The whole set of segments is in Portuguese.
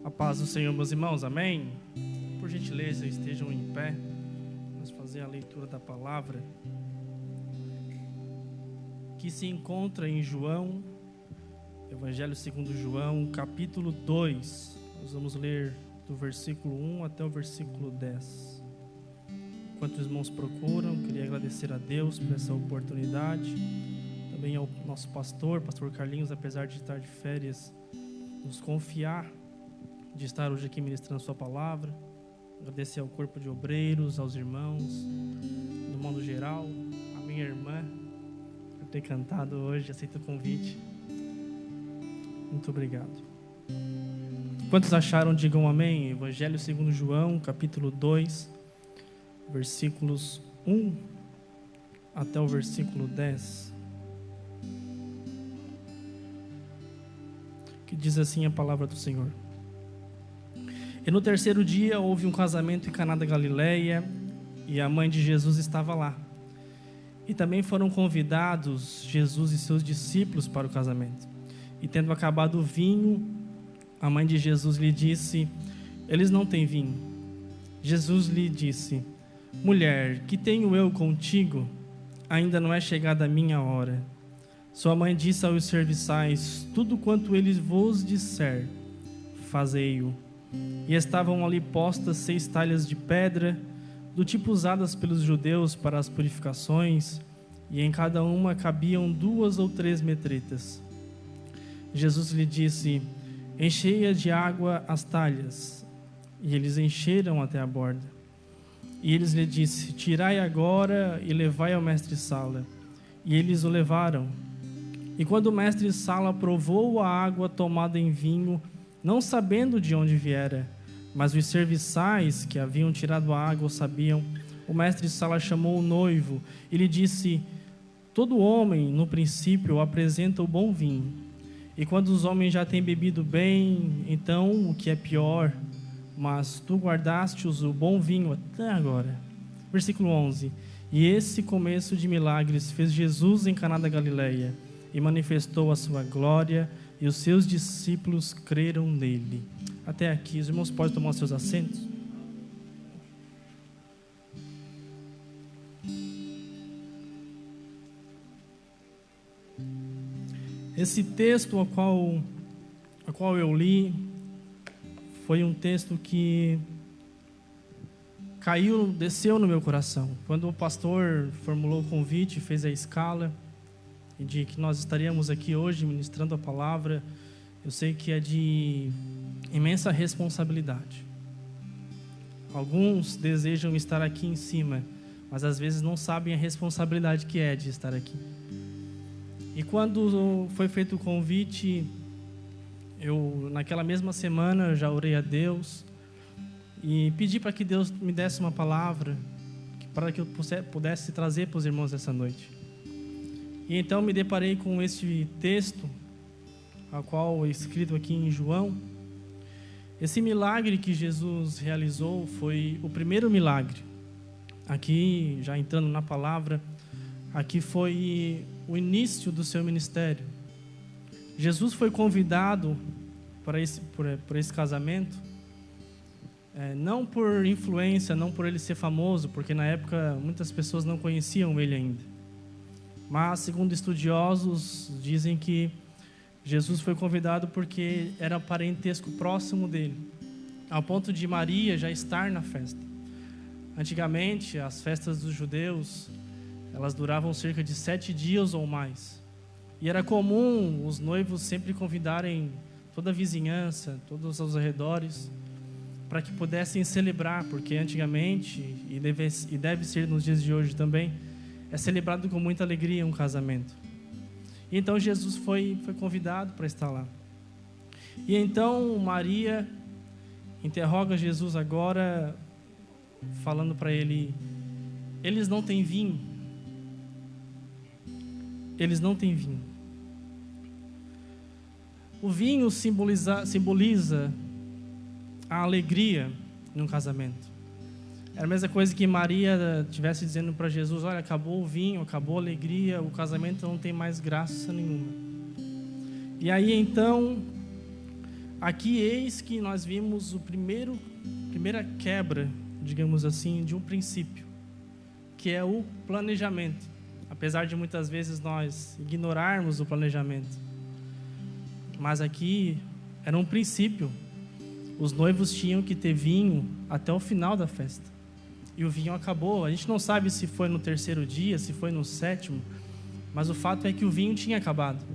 A paz do Senhor, meus irmãos, amém? Por gentileza, estejam em pé. Vamos fazer a leitura da palavra que se encontra em João, Evangelho segundo João, capítulo 2. Nós vamos ler do versículo 1 até o versículo 10. Enquanto os irmãos procuram, queria agradecer a Deus por essa oportunidade. Também ao nosso pastor Carlinhos, apesar de estar de férias, nos confiar de estar hoje aqui ministrando sua palavra. Agradecer ao corpo de obreiros, aos irmãos, no modo geral, a minha irmã, por ter cantado hoje, aceita o convite. Muito obrigado. Quantos acharam, digam amém. Evangelho segundo João, capítulo 2, versículos 1 até o versículo 10. Que diz assim a palavra do Senhor. E no terceiro dia houve um casamento em Caná da Galileia, e a mãe de Jesus estava lá. E também foram convidados Jesus e seus discípulos para o casamento. E tendo acabado o vinho, a mãe de Jesus lhe disse: eles não têm vinho. Jesus lhe disse: mulher, que tenho eu contigo? Ainda não é chegada a minha hora. Sua mãe disse aos serviçais: tudo quanto ele vos disser, fazei-o. E estavam ali postas 6 talhas de pedra, do tipo usadas pelos judeus para as purificações, e em cada uma cabiam 2 ou 3 metretas. Jesus lhe disse: enchei de água as talhas. E eles encheram até a borda. E eles lhe disse: tirai agora e levai ao mestre-sala. E eles o levaram. E quando o mestre-sala provou a água tomada em vinho, não sabendo de onde viera, mas os serviçais que haviam tirado a água o sabiam, o mestre-sala chamou o noivo e lhe disse: todo homem, no princípio, apresenta o bom vinho. E quando os homens já têm bebido bem, então o que é pior, mas tu guardastes o bom vinho até agora. Versículo 11. E esse começo de milagres fez Jesus em Caná da Galileia, e manifestou a sua glória, e os seus discípulos creram nele. Até aqui, os irmãos podem tomar os seus assentos? Esse texto a qual eu li foi um texto que desceu no meu coração. Quando o pastor formulou o convite, fez a escala de que nós estaríamos aqui hoje ministrando a palavra, eu sei que é de imensa responsabilidade. Alguns desejam estar aqui em cima, mas às vezes não sabem a responsabilidade que é de estar aqui. E quando foi feito o convite, eu naquela mesma semana já orei a Deus e pedi para que Deus me desse uma palavra para que eu pudesse trazer para os irmãos essa noite. E então me deparei com esse texto, a qual é escrito aqui em João. Esse milagre que Jesus realizou foi o primeiro milagre. Aqui, já entrando na palavra, aqui foi o início do seu ministério. Jesus foi convidado por esse casamento, não por influência, não por ele ser famoso, porque na época muitas pessoas não conheciam ele ainda. Mas, segundo estudiosos, dizem que Jesus foi convidado porque era parentesco próximo dele, ao ponto de Maria já estar na festa. Antigamente, as festas dos judeus, elas duravam cerca de 7 dias ou mais. E era comum os noivos sempre convidarem toda a vizinhança, todos os arredores, para que pudessem celebrar, porque antigamente, e deve ser nos dias de hoje também, é celebrado com muita alegria um casamento. E então Jesus foi convidado para estar lá. E então Maria interroga Jesus agora, falando para ele: eles não têm vinho. Eles não têm vinho. O vinho simboliza a alegria num casamento. Era a mesma coisa que Maria estivesse dizendo para Jesus: olha, acabou o vinho, acabou a alegria, o casamento não tem mais graça nenhuma. E aí então aqui eis que nós vimos primeira quebra, digamos assim, de um princípio, que é o planejamento. Apesar de muitas vezes nós ignorarmos o planejamento. Mas aqui era um princípio. Os noivos tinham que ter vinho até o final da festa. E o vinho acabou. A gente não sabe se foi no 3º dia, se foi no 7º, mas o fato é que o vinho tinha acabado.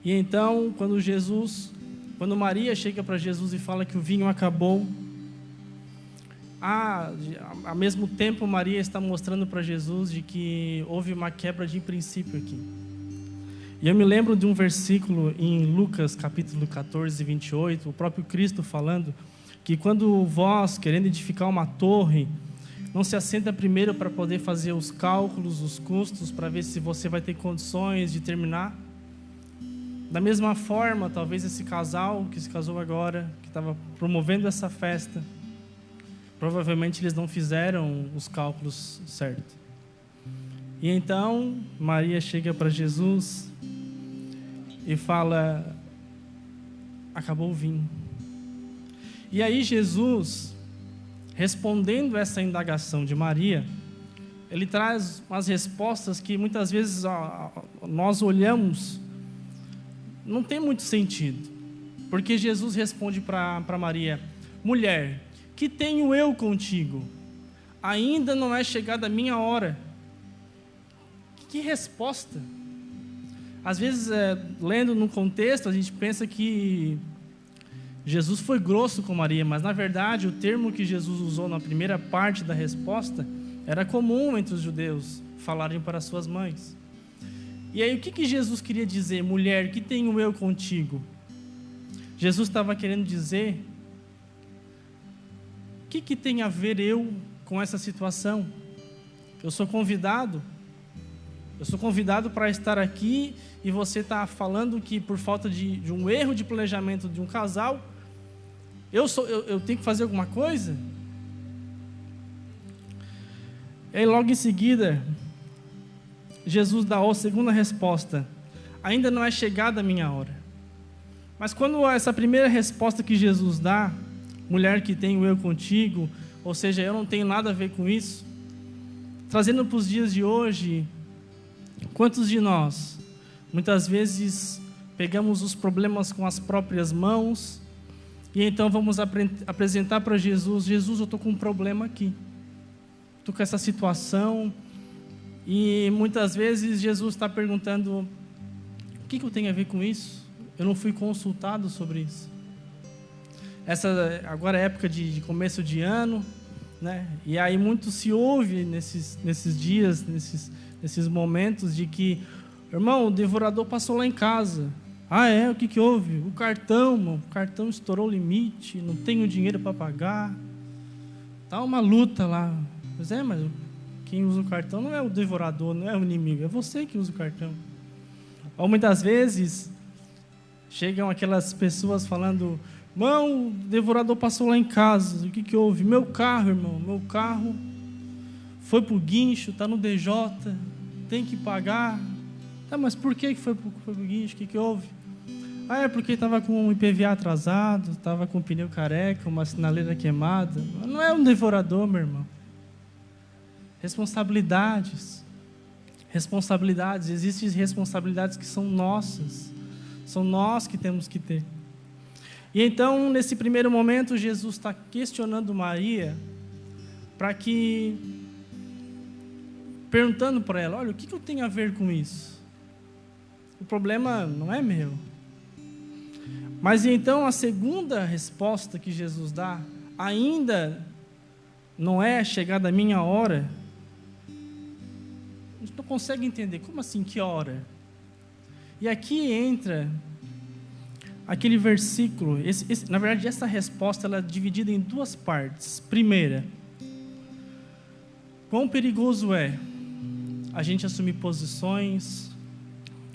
E então, quando Maria chega para Jesus e fala que o vinho acabou, ao mesmo tempo Maria está mostrando para Jesus de que houve uma quebra de princípio aqui. E eu me lembro de um versículo em Lucas capítulo 14, 28, o próprio Cristo falando que quando vós, querendo edificar uma torre, não se assenta primeiro para poder fazer os cálculos, os custos, para ver se você vai ter condições de terminar. Da mesma forma, talvez esse casal que se casou agora, que estava promovendo essa festa, provavelmente eles não fizeram os cálculos certos. E então Maria chega para Jesus e fala: acabou o vinho. E aí Jesus, respondendo essa indagação de Maria, ele traz umas respostas que muitas vezes nós olhamos, não tem muito sentido. Porque Jesus responde para Maria: mulher, que tenho eu contigo? Ainda não é chegada a minha hora. Que resposta! Às vezes, lendo no contexto, a gente pensa que Jesus foi grosso com Maria, mas na verdade o termo que Jesus usou na primeira parte da resposta era comum entre os judeus falarem para suas mães. E aí o que Jesus queria dizer? Mulher, que tenho eu contigo? Jesus estava querendo dizer: o que tem a ver eu com essa situação? Eu sou convidado para estar aqui e você está falando que por falta de um erro de planejamento de um casal, eu tenho que fazer alguma coisa? E aí logo em seguida, Jesus dá a segunda resposta: ainda não é chegada a minha hora. Mas quando essa primeira resposta que Jesus dá, mulher, que tenho eu contigo, ou seja, eu não tenho nada a ver com isso, trazendo para os dias de hoje, quantos de nós, muitas vezes, pegamos os problemas com as próprias mãos, e então vamos apresentar para Jesus: Jesus, eu estou com um problema aqui, estou com essa situação, e muitas vezes Jesus está perguntando: o que eu tenho a ver com isso? Eu não fui consultado sobre isso. Agora é época de começo de ano, né? E aí muito se ouve nesses dias, nesses momentos de que, irmão, o devorador passou lá em casa. Ah, é? O que houve? O cartão estourou o limite, não tenho dinheiro para pagar. Tá uma luta lá. Mas quem usa o cartão não é o devorador, não é o inimigo, é você que usa o cartão. Ou muitas vezes chegam aquelas pessoas falando: irmão, o devorador passou lá em casa, o que houve? Meu carro, irmão, meu carro foi pro guincho, está no DJ, tem que pagar. Tá, mas por que foi pro guincho? O que houve? Ah, é porque estava com um IPVA atrasado, estava com o pneu careca, uma sinaleira queimada. Não é um devorador, meu irmão. Responsabilidades, existem responsabilidades que são nossas, são nós que temos que ter. E então, nesse primeiro momento, Jesus está questionando Maria, perguntando para ela: olha, o que eu tenho a ver com isso? O problema não é meu. Mas então a segunda resposta que Jesus dá: ainda não é chegada a minha hora. A gente não consegue entender. Como assim, que hora? E aqui entra aquele versículo. Na verdade, essa resposta ela é dividida em duas partes. Primeira, quão perigoso é a gente assumir posições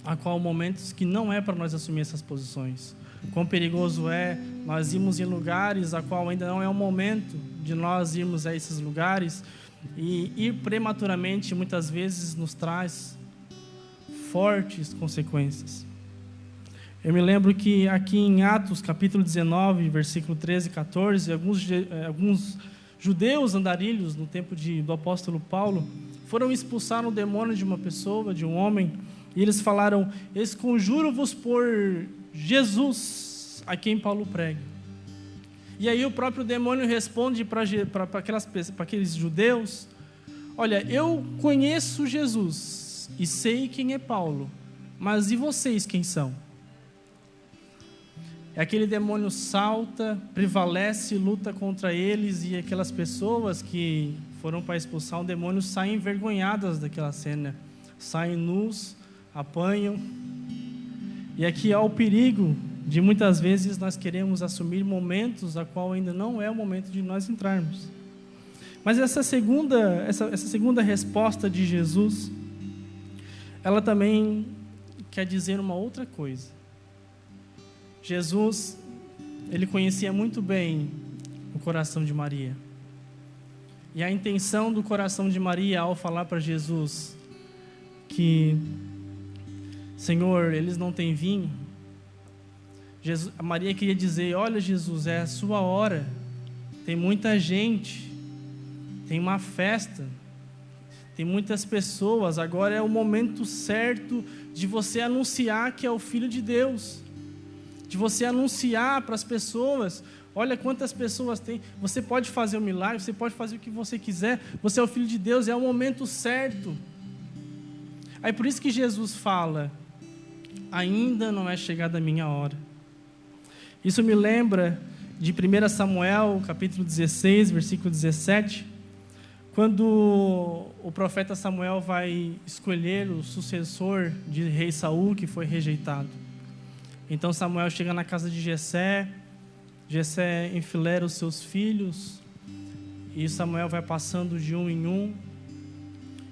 a qual momentos que não é para nós assumir essas posições. Quão perigoso é nós irmos em lugares a qual ainda não é o momento de nós irmos a esses lugares, e ir prematuramente muitas vezes nos traz fortes consequências. Eu me lembro que aqui em Atos, capítulo 19, versículo 13 e 14, alguns judeus andarilhos, no tempo do apóstolo Paulo, foram expulsar um demônio de uma pessoa, de um homem, e eles falaram: "Esconjuro-vos por Jesus, a quem Paulo prega." E aí o próprio demônio responde para aqueles judeus: "Olha, eu conheço Jesus e sei quem é Paulo, mas e vocês quem são?" Aquele demônio salta, prevalece, luta contra eles, e aquelas pessoas que foram para expulsar o demônio saem envergonhadas daquela cena, saem nus, apanham. E aqui há o perigo de muitas vezes nós queremos assumir momentos a qual ainda não é o momento de nós entrarmos. Mas essa segunda resposta de Jesus, ela também quer dizer uma outra coisa. Jesus, ele conhecia muito bem o coração de Maria. E a intenção do coração de Maria ao falar para Jesus que: "Senhor, eles não têm vinho." A Maria queria dizer: "Olha, Jesus, é a sua hora. Tem muita gente, tem uma festa, tem muitas pessoas. Agora é o momento certo de você anunciar que é o Filho de Deus. De você anunciar para as pessoas: olha quantas pessoas tem. Você pode fazer um milagre, você pode fazer o que você quiser. Você é o Filho de Deus, é o momento certo." Aí por isso que Jesus fala: "Ainda não é chegada a minha hora." Isso me lembra de 1 Samuel, capítulo 16, versículo 17, quando o profeta Samuel vai escolher o sucessor de rei Saul, que foi rejeitado. Então Samuel chega na casa de Jessé, Jessé enfileira os seus filhos, e Samuel vai passando de um em um,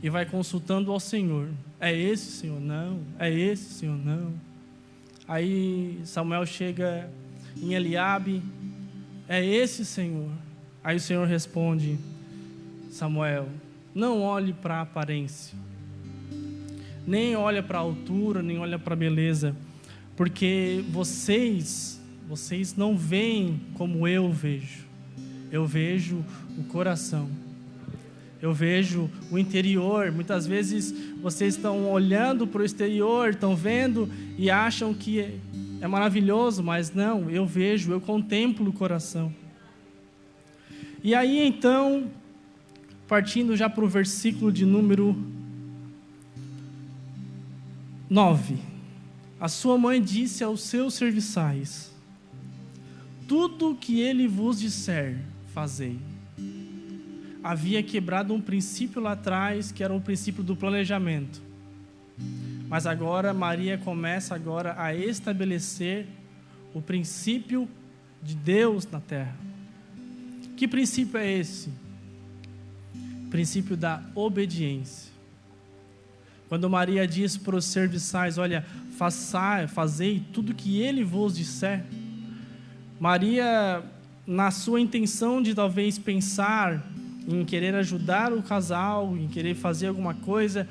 e vai consultando ao Senhor: "É esse, Senhor? Não. É esse, Senhor? Não." Aí Samuel chega em Eliabe: "É esse, Senhor?" Aí o Senhor responde: "Samuel, não olhe para a aparência, nem olha para a altura, nem olha para a beleza, porque vocês não veem como eu vejo. Eu vejo o coração. Eu vejo o interior." Muitas vezes vocês estão olhando para o exterior, estão vendo e acham que é maravilhoso, mas não, eu vejo, eu contemplo o coração. E aí então, partindo já para o versículo de número 9. "A sua mãe disse aos seus serviçais: tudo o que ele vos disser, fazei." Havia quebrado um princípio lá atrás, que era o princípio do planejamento. Mas agora Maria começa a estabelecer o princípio de Deus na terra. Que princípio é esse? O princípio da obediência. Quando Maria diz para os serviçais: "Olha, fazei tudo que ele vos disser." Maria, na sua intenção de talvez pensar em querer ajudar o casal, em querer fazer alguma coisa,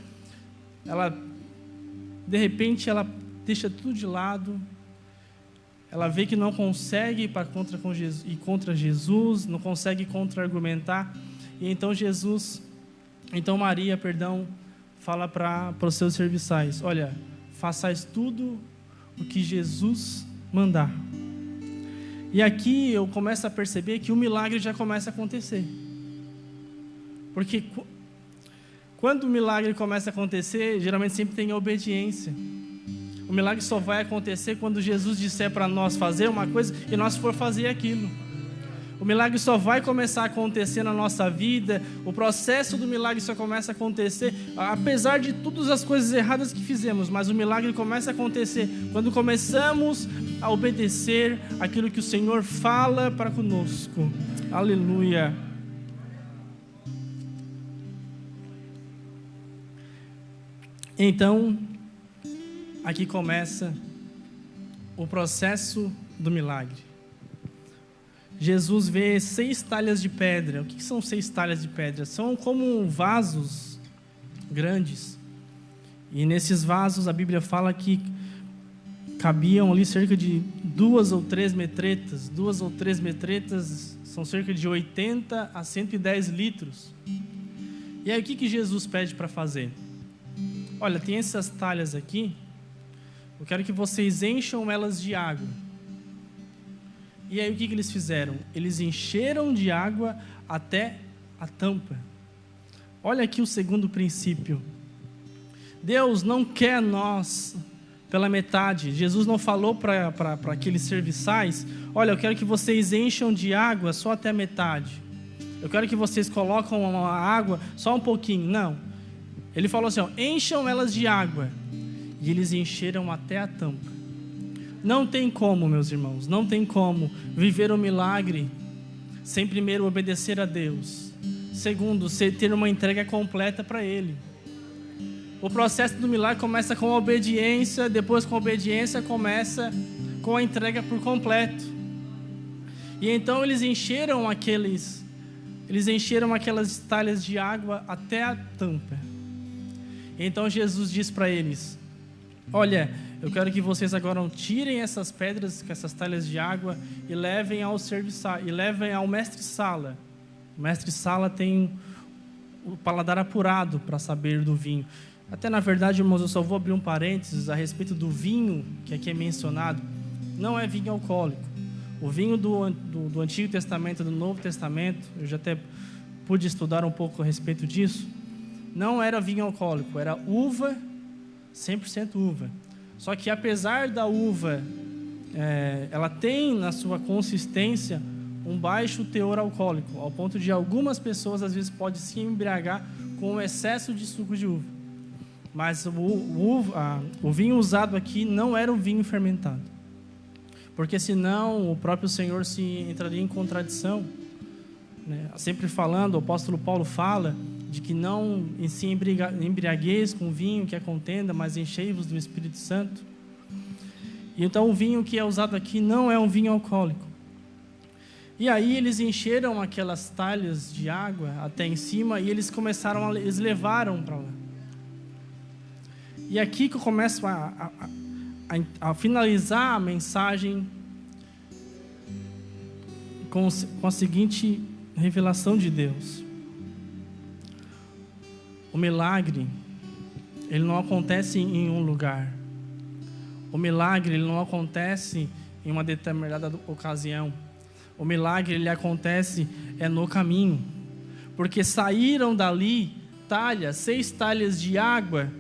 de repente ela deixa tudo de lado. Ela vê que não consegue ir contra Jesus, não consegue contra-argumentar. E então Maria, fala para os seus serviçais: "Olha, façais tudo o que Jesus mandar." E aqui eu começo a perceber que o milagre já começa a acontecer. Porque quando o milagre começa a acontecer, geralmente sempre tem obediência. O milagre só vai acontecer quando Jesus disser para nós fazer uma coisa e nós for fazer aquilo. O milagre só vai começar a acontecer na nossa vida, o processo do milagre só começa a acontecer, apesar de todas as coisas erradas que fizemos, mas o milagre começa a acontecer quando começamos a obedecer aquilo que o Senhor fala para conosco. Aleluia. Então, aqui começa o processo do milagre. Jesus vê 6 talhas de pedra. O que são 6 talhas de pedra? São como vasos grandes. E nesses vasos a Bíblia fala que cabiam ali cerca de 2 ou 3 metretas. 2 ou 3 metretas são cerca de 80 a 110 litros. E aí o que Jesus pede para fazer? Olha, tem essas talhas aqui, eu quero que vocês encham elas de água. E aí o que eles fizeram? Eles encheram de água até a tampa. Olha aqui o segundo princípio. Deus não quer nós pela metade. Jesus não falou para aqueles serviçais: olha, eu quero que vocês encham de água só até a metade. Eu quero que vocês colocam a água só um pouquinho. Não. Ele falou assim: ó, encham elas de água. E eles encheram até a tampa. Não tem como, meus irmãos, não tem como viver um milagre sem primeiro obedecer a Deus. Segundo, ter uma entrega completa para Ele. O processo do milagre começa com a obediência, depois com a obediência começa com a entrega por completo. E então eles encheram aquelas talhas de água até a tampa. E então Jesus diz para eles: olha, eu quero que vocês agora tirem essas pedras, essas talhas de água, e levem ao serviçal, e levem ao mestre-sala. O mestre-sala tem o paladar apurado para saber do vinho. Até na verdade, irmãos, eu só vou abrir um parênteses a respeito do vinho que aqui é mencionado. Não é vinho alcoólico. O vinho do Antigo Testamento e do Novo Testamento, eu já até pude estudar um pouco a respeito disso, não era vinho alcoólico, era uva, 100% uva. Só que apesar da uva, ela tem na sua consistência um baixo teor alcoólico, ao ponto de algumas pessoas às vezes podem se embriagar com o excesso de suco de uva. Mas o vinho usado aqui não era um vinho fermentado, porque senão o próprio Senhor se entraria em contradição, né? Sempre falando, o apóstolo Paulo fala de que não se embriagueis com vinho que é contenda, mas enchei-vos do Espírito Santo. E então o vinho que é usado aqui não é um vinho alcoólico. E aí eles encheram aquelas talhas de água até em cima e eles levaram para lá. E aqui que eu começo a finalizar a mensagem com a seguinte revelação de Deus. O milagre, ele não acontece em um lugar. O milagre, ele não acontece em uma determinada ocasião. O milagre, ele acontece no caminho. Porque saíram dali 6 talhas de água.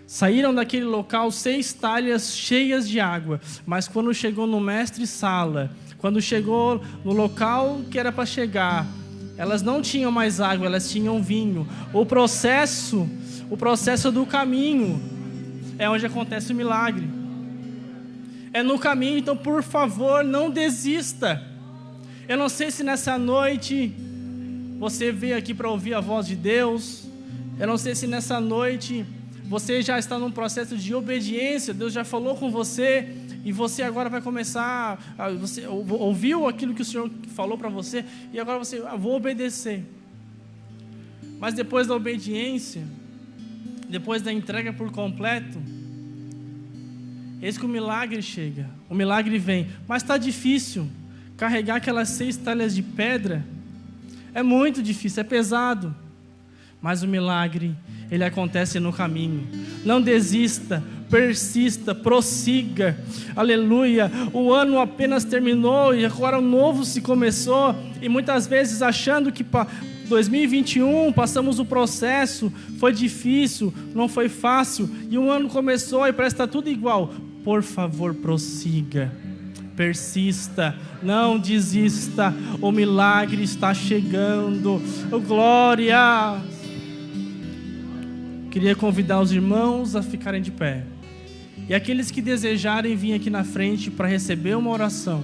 Saíram daquele local 6 talhas cheias de água. Mas quando chegou no mestre-sala, quando chegou no local que era para chegar, elas não tinham mais água, elas tinham vinho. O processo do caminho é onde acontece o milagre. É no caminho, então por favor, não desista. Eu não sei se nessa noite você veio aqui para ouvir a voz de Deus. Eu não sei se nessa noite você já está num processo de obediência. Deus já falou com você e você agora vai começar, você ouviu aquilo que o Senhor falou para você e agora você, vou obedecer. Mas depois da obediência, depois da entrega por completo, eis que o milagre chega, o milagre vem. Mas está difícil carregar aquelas 6 talhas de pedra, é muito difícil, é pesado. Mas o milagre, ele acontece no caminho. Não desista, persista, prossiga. Aleluia. O ano apenas terminou e agora o novo se começou. E muitas vezes achando que 2021 passamos o processo, foi difícil, não foi fácil. E o ano começou e parece que está tudo igual. Por favor, prossiga. Persista, não desista. O milagre está chegando. Oh, glória! Queria convidar os irmãos a ficarem de pé. E aqueles que desejarem vir aqui na frente para receber uma oração,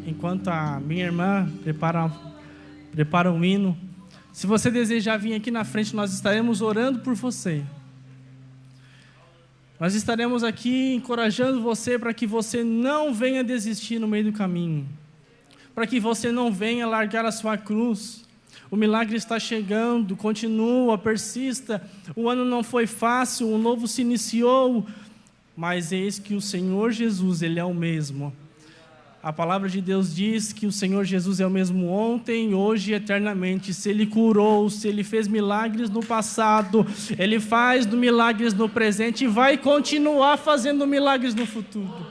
enquanto a minha irmã prepara um hino. Se você desejar vir aqui na frente, nós estaremos orando por você. Nós estaremos aqui encorajando você para que você não venha desistir no meio do caminho, para que você não venha largar a sua cruz. O milagre está chegando, continua, persista. O ano não foi fácil, o novo se iniciou. mas eis que o Senhor Jesus, Ele é o mesmo. A palavra de Deus diz que o Senhor Jesus é o mesmo ontem, hoje e eternamente. Se Ele curou, se Ele fez milagres no passado, Ele faz milagres no presente e vai continuar fazendo milagres no futuro.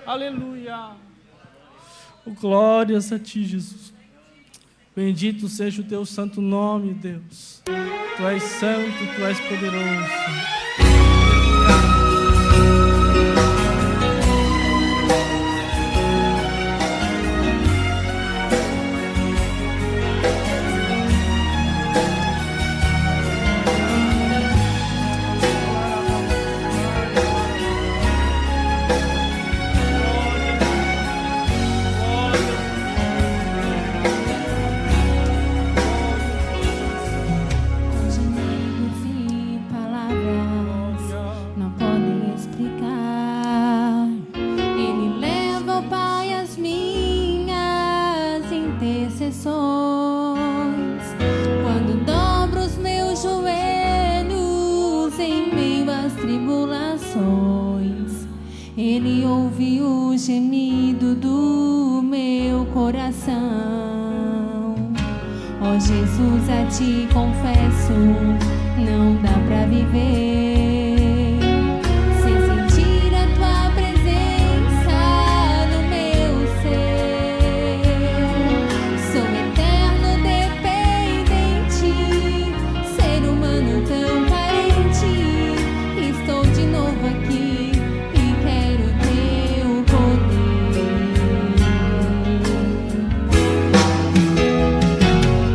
Aleluia! Glórias a Ti, Jesus. Bendito seja o Teu santo nome, Deus. Tu és santo, Tu és poderoso. Quando dobro os meus joelhos em meio às tribulações, Ele ouve o gemido do meu coração. Ó Jesus, a Ti confesso, não dá pra viver sem sentir a Tua presença no meu ser. Sou eterno dependente, ser humano tão carente. Estou de novo aqui e quero Teu poder.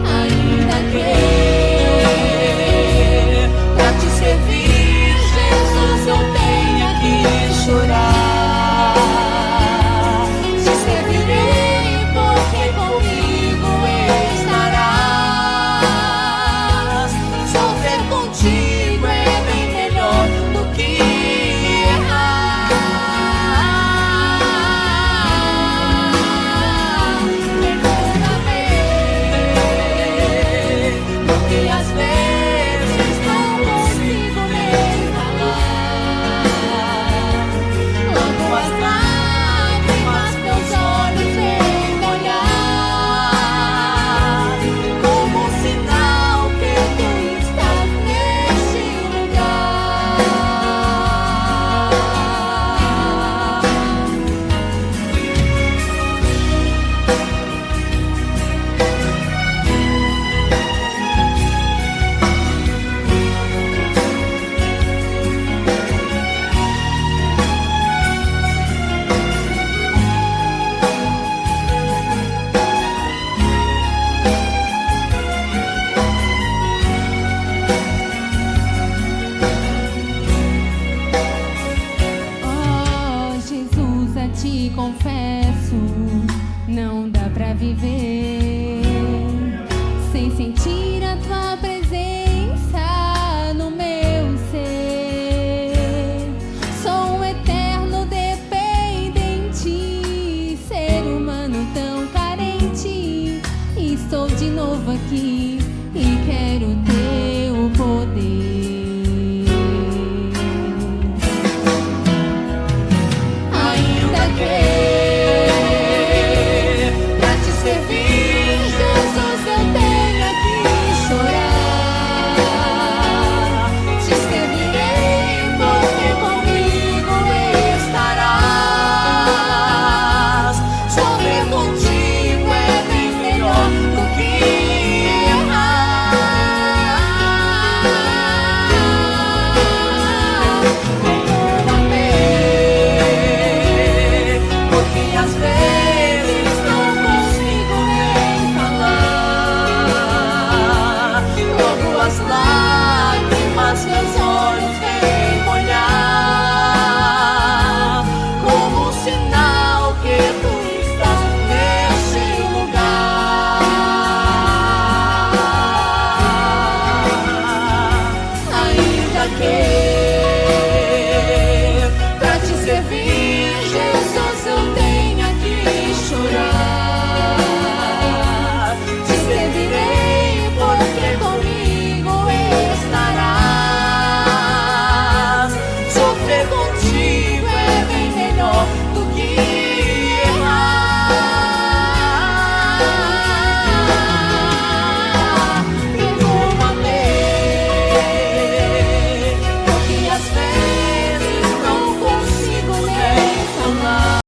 Ainda que pra Te servir, Jesus, eu tenha que chorar. Te servirei porque comigo estarás. Sofrer contigo é bem melhor do que errar. Perdona-me, porque às vezes não consigo me calar. Logo as lágrimas meus olhos vêm molhar, como um sinal que Tu estás neste lugar. Oh, Jesus, a Ti confesso, não dá pra viver sem sentir